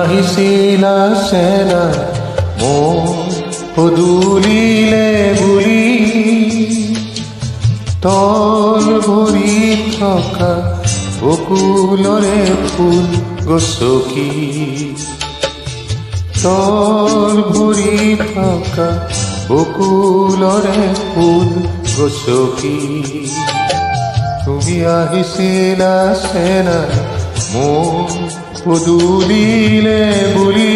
আহিছিলা চেনাই মোৰ পদূলিলে বুলি তল ভৰি থকা বকুলৰে ফুল গছকি তল ভৰি থকা বকুলৰে ফুল গছকি তুমি আহিছিলা চেনাই মোৰ পদূলিলে বুলি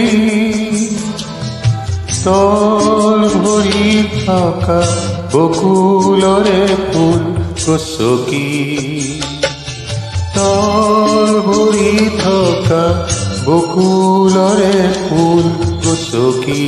তল ভৰি থকা বকুলৰে ফুল গছকি তল ভৰি থকা বকুলৰে ফুল গছকি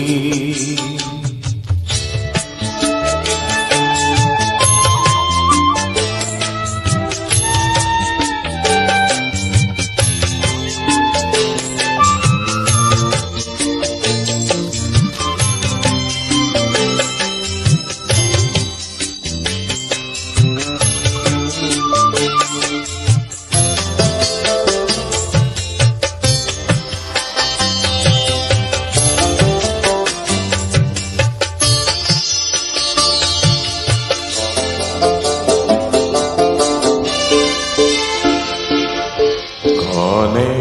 ঘনে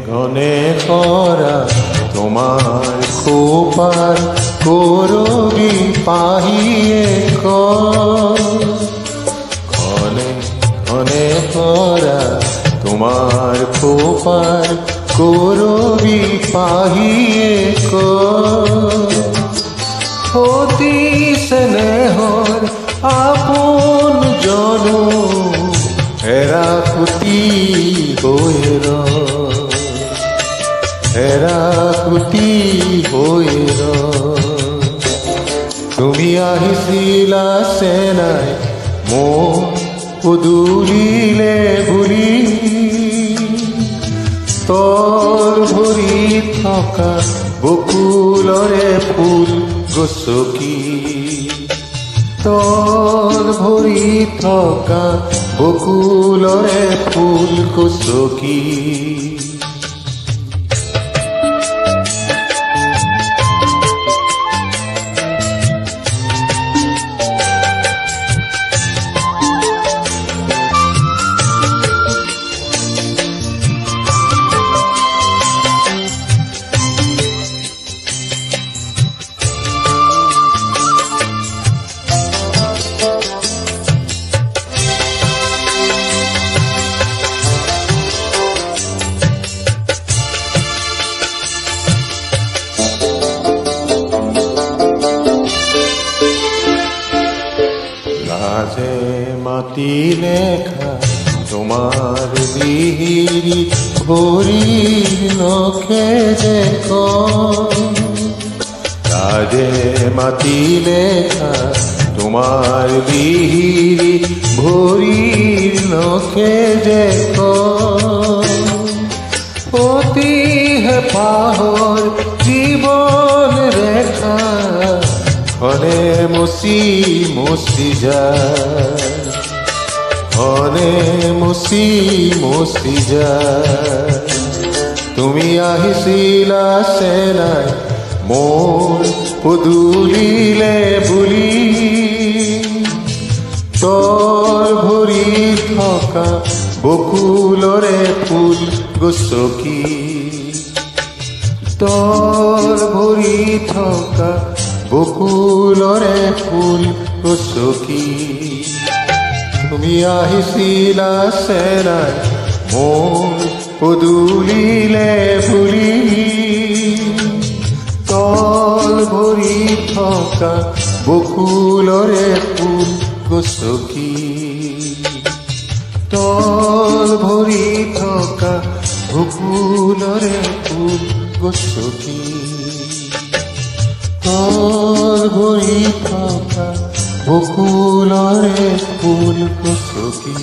ঘনে কৰা তোমাৰ খোপাৰ কৰবি পাহিয়ে ঘনে ঘনে কৰা তোমাৰ খোপাৰ কৰবি পাহিয়ে অতি স্নেহৰ আপোন জনো হেৰাকুটি হেৰাকুটি হৈৰ তুমি আহিছিলা চেনাই মোৰ পদূলিলে বুলি তল ভৰি থকা বকুলৰে ফুল গছকি তল ভৰি থকা বকুলৰে ফুল গছকি লাজে মাতিলে খা তোমাৰ বিহিৰি ভৰি নখে যে লাজে মাতিলে খা তোমাৰ বিহিৰি ভৰি নখে যে অতি হেঁপাহৰ জীৱন ৰেখা হনে মুচি মুচি যায় হনে মুচি মুচি যায় তুমি আহিছিলা চেনাই মোৰ পদূলিলে বুলি তল ভৰি থকা বকুলৰে ফুল গছকি তল ভৰি থকা বকুলৰে ফুল গছকি তুমি আহিছিলা চেনাই মোৰ পদূলিলে বুলি তল ভৰি থকা বকুলৰে ফুল গছকি তল ভৰি থকা বকুলৰে ফুল গছকি তল ভৰি থকা বকুলৰে ফুল গছকি